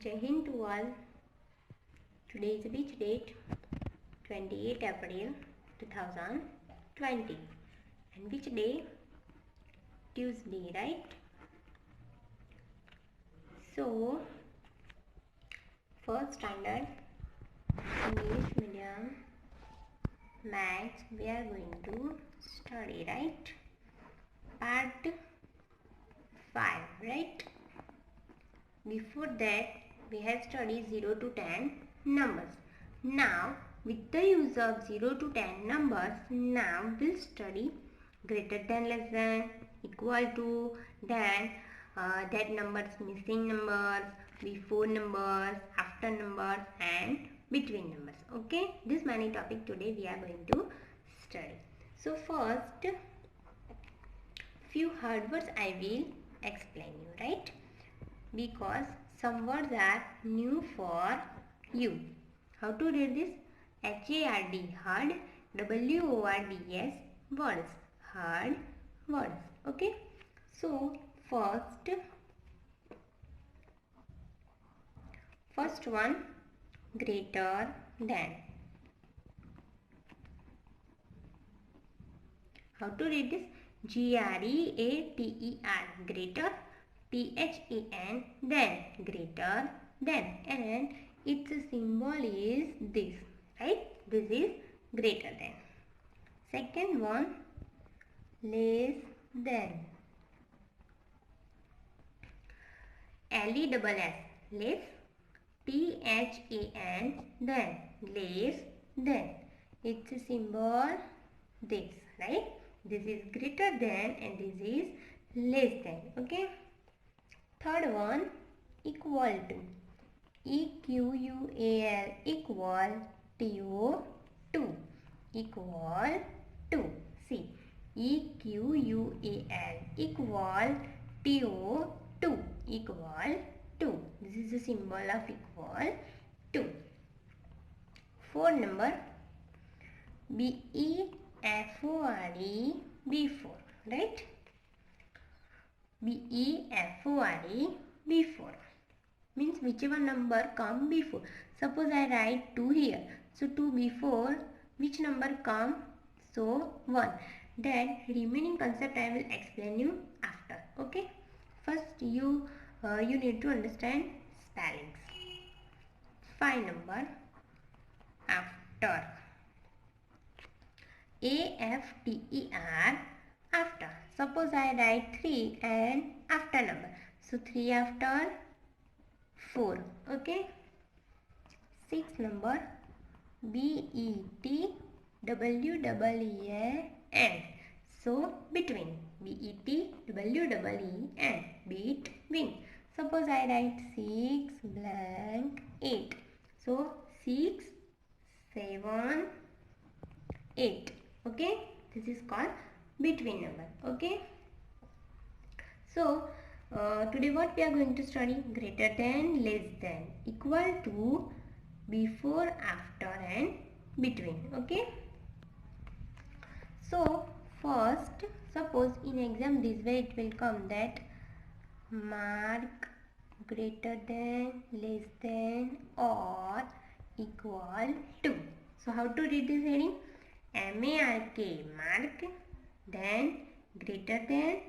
Jai Hind to all. Today is which date? 28 April 2020. And which day? Tuesday, right? So, first standard English medium maths we are going to study, right? Part 5, right? Before that we have studied 0 to 10 numbers. Now with the use of 0 to 10 numbers, now we'll study greater than, less than, equal to, then that numbers, missing numbers, before numbers, after numbers and between numbers. Okay, this many topic today we are going to study. So first few hard words I will explain you, right? Because some words are new for you. How to read this? H-A-R-D, hard, W-O-R-D-S, words, hard words. Okay. So first one, greater than. How to read this? G-R-E-A-T-E-R, greater, T-H-E-N, then, greater than, and its symbol is this, right? This is greater than. Second one, less than. L-E-S-S, less, T-H-E-N, then, less than. Its symbol this, right? This is greater than and this is less than. Okay. Third one, equal to. E-Q-U-A-L, equal, T-O-2, equal to. See, E-Q-U-A-L, equal, T-O-2, equal to. This is the symbol of equal to. Fourth number, B-E-F-O-R-E, before, right? B-E-F-O-R-E, before. Means whichever number come before. Suppose I write 2 here. So 2 before, which number come? So 1. Then remaining concept I will explain you after. Okay. First you need to understand spellings. 5 number, after. A-F-T-E-R, after. Suppose I write 3 and after number. So 3 after 4. Okay. 6 number, B-E-T-W-E-E-N. So between. B-E-T-W-E-E-N. Between. Suppose I write 6 blank 8. So 6, 7, 8. Okay. This is called between number. Okay. So today what we are going to study? Greater than, less than, equal to, before, after and between. Okay. So first, suppose in exam this way it will come that mark greater than, less than or equal to. So how to read this heading? M-A-R-K, mark, then greater than,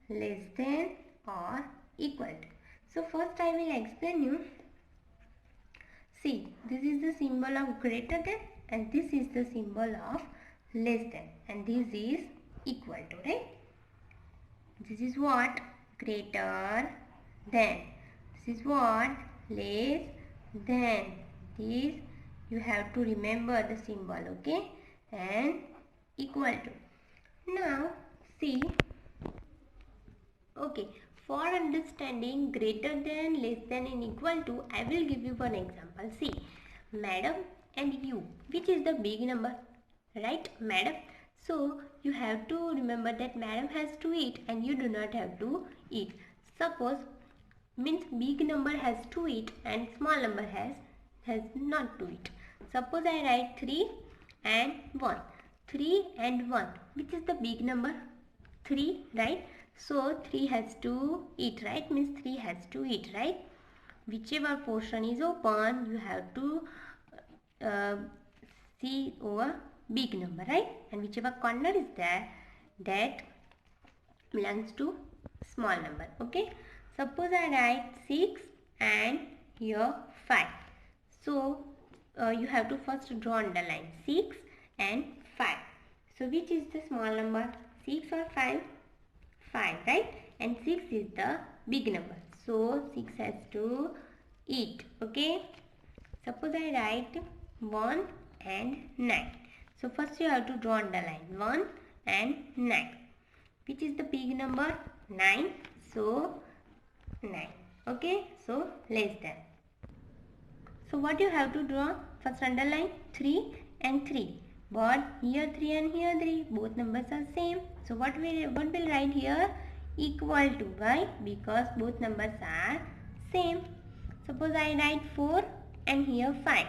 less than or equal to. So first I will explain you. See, this is the symbol of greater than and this is the symbol of less than and this is equal to, right? This is what? Greater than. This is what? Less than. This you have to remember the symbol, okay? And equal to. Now see, okay, for understanding greater than, less than and equal to, I will give you one example. See, madam and you, which is the big number? Right, madam? So you have to remember that madam has to eat and you do not have to eat. Suppose means big number has to eat and small number has not to eat. Suppose I write 3 and 1. 3 and 1. Which is the big number? 3, right? So 3 has to eat, right? Means 3 has to eat, right? whichever portion is open, you have to see over big number, right? And whichever corner is there, that belongs to small number. Okay, suppose I write 6 and here 5. So you have to first draw underline 6 and 5. So which is the small number, 6 or 5? 5, right? And 6 is the big number, so 6 has to eat. Okay, suppose I write 1 and 9. So first you have to draw underline 1 and 9. Which is the big number? 9. So 9. Okay, so less than. So what you have to draw? First underline 3 and 3. But here 3 and here 3, both numbers are same. So what will write here? Equal to. Why? Because both numbers are same. Suppose I write 4 and here 5.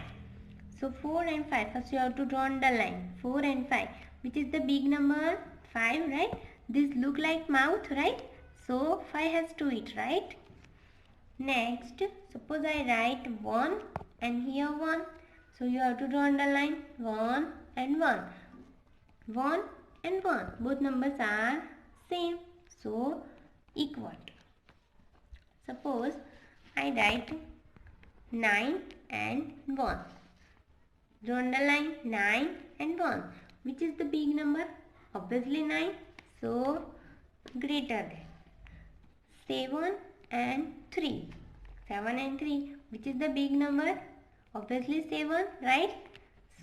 So 4 and 5. First you have to draw underline 4 and 5. Which is the big number? 5, right? This look like mouth, right? So 5 has to eat, right? Next, suppose I write 1 and here 1. So you have to draw underline 1 and 1. 1 and 1. Both numbers are same. So equal. Suppose I write 9 and 1. Draw underline 9 and 1. Which is the big number? Obviously 9. So greater than. 7 and 3. 7 and 3. Which is the big number? Obviously 7, right?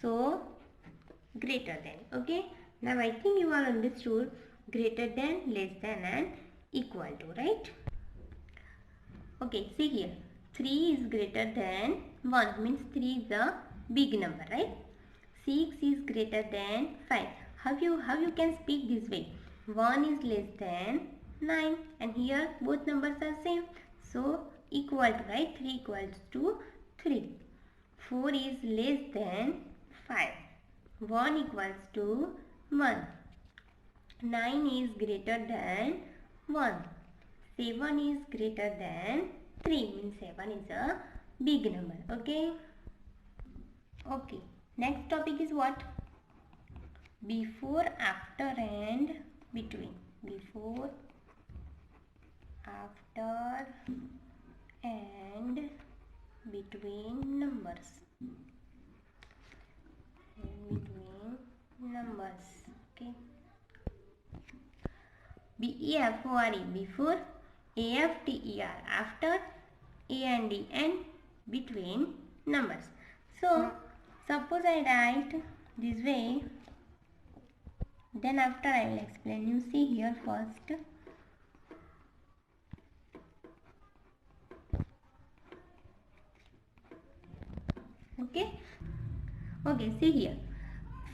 So greater than. Okay. Now I think you all understood greater than, less than and equal to, right? Okay, see here. 3 is greater than 1, means 3 is a big number, right? 6 is greater than 5. How you can speak this way? 1 is less than 9 and here both numbers are same. So equal to, right? 3 equals to 3. 4 is less than 5. 1 equals to 1. 9 is greater than 1. 7 is greater than 3, means 7 is a big number. Okay. Okay. Next topic is what? Before, after and between. Before, after and between numbers. Between numbers. Okay. BEFORE before, AFTER after, AND and between numbers. So suppose I write this way, then after I will explain. You see here first. Okay. Okay, see here.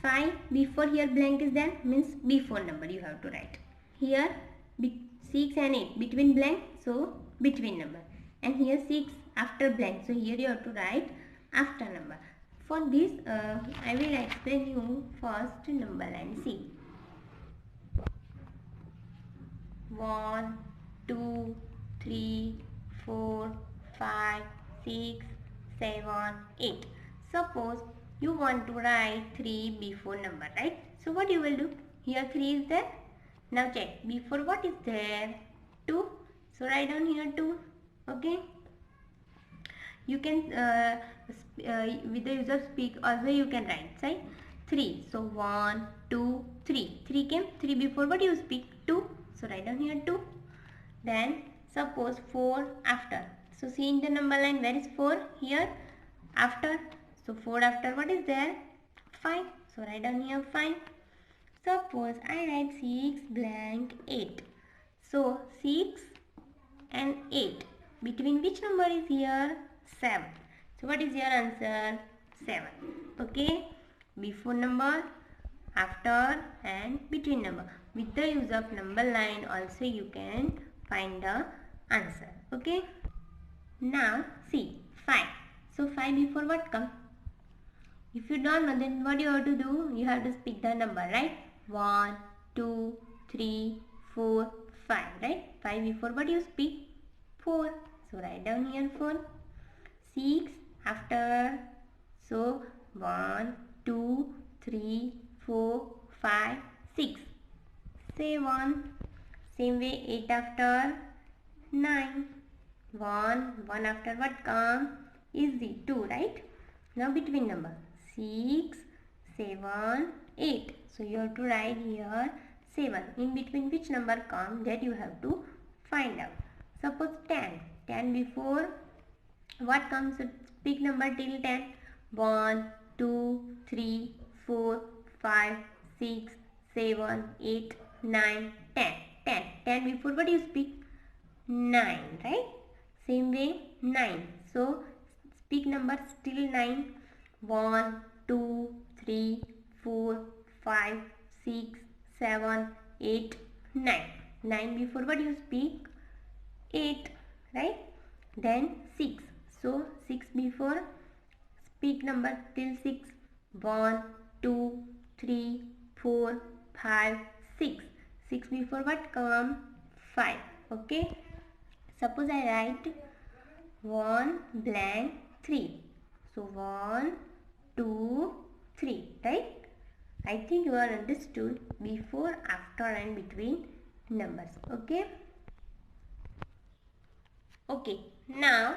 5 before here blank is there, means before number you have to write. Here 6 and 8 between blank, so between number. And here 6 after blank, so here you have to write after number. For this I will explain you first number line. See, 1, 2, 3, 4, 5, 6, 7, 8. Suppose you want to write 3 before number, right? So what you will do? Here 3 is there. Now check, before what is there? 2. So write down here 2. Okay. You can with the use of speak also you can write, right? 3. So 1, 2, 3. 3 came. 3 before what you speak? 2. So write down here 2. Then suppose 4 after. So see in the number line, where is 4? Here after. So 4 after what is there? 5. So write down here 5. Suppose I write 6 blank 8. So 6 and 8. Between which number is here? 7. So what is your answer? 7. Okay. Before number, after and between number. With the use of number line also you can find the answer. Okay. Now see 5. So 5 before what come? If you don't know, then what you have to do? You have to speak the number, right? 1, 2, 3, 4, 5, right? 5 before what you speak? 4. So write down here 4. 6 after, so 1 2 3 4 5 6, 7. Same way 8 after, 9. 1 after what comes? Easy, 2, right? Now between number 6 7 8, so you have to write here 7. In between which number comes, that you have to find out. Suppose 10 before what comes? Pick number till 10. 1 2 3 4 5 6 7 8 9 10. 10 before what you speak? 9, right? Same way 9, so speak numbers till 9. 1 2 3 4 5 6 7 8 9. 9 before what you speak? 8, right? Then 6, so 6 before, speak number till 6. 1 2 3 4 5 6. 6 before what come? 5. Okay, suppose I write 1 blank 3, so 1 2 3, right? I think you are understood before, after and between numbers. Okay, okay, now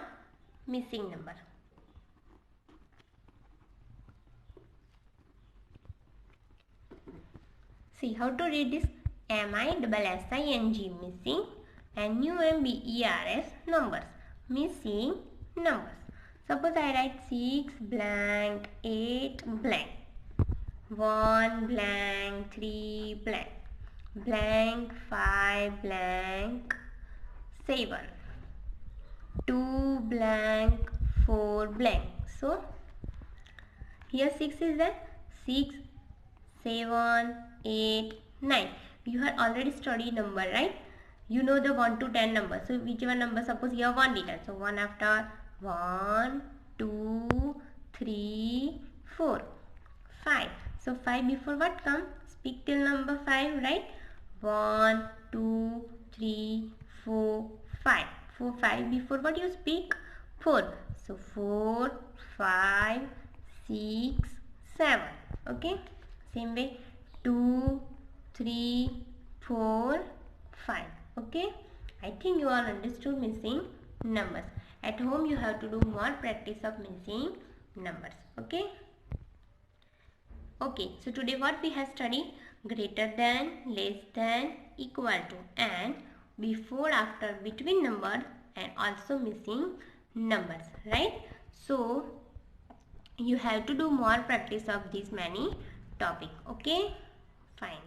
missing number. See how to read this. MISSING, missing, NUMBERS, numbers, missing numbers. Suppose I write 6 blank 8 blank, 1 blank 3 blank, blank 5 blank 7, 2 blank 4 blank. So here 6 is there. 6 7 8 9. You have already studied number, right? You know the 1 to 10 number. So whichever number, suppose here 1 written, so 1 after, 1 2 3 4 5. So 5 before what come? Speak till number 5, right? 1 2 3 4 5. 4 5 before what you speak? 4. So 4 5 6 7. Okay, same way 2 3 4 5. Okay, I think you all understood missing numbers. At home you have to do more practice of missing numbers. Okay, okay, so today what we have studied? Greater than, less than, equal to, and before, after, between numbers, and also missing numbers, right? So you have to do more practice of these many topics. Okay, fine.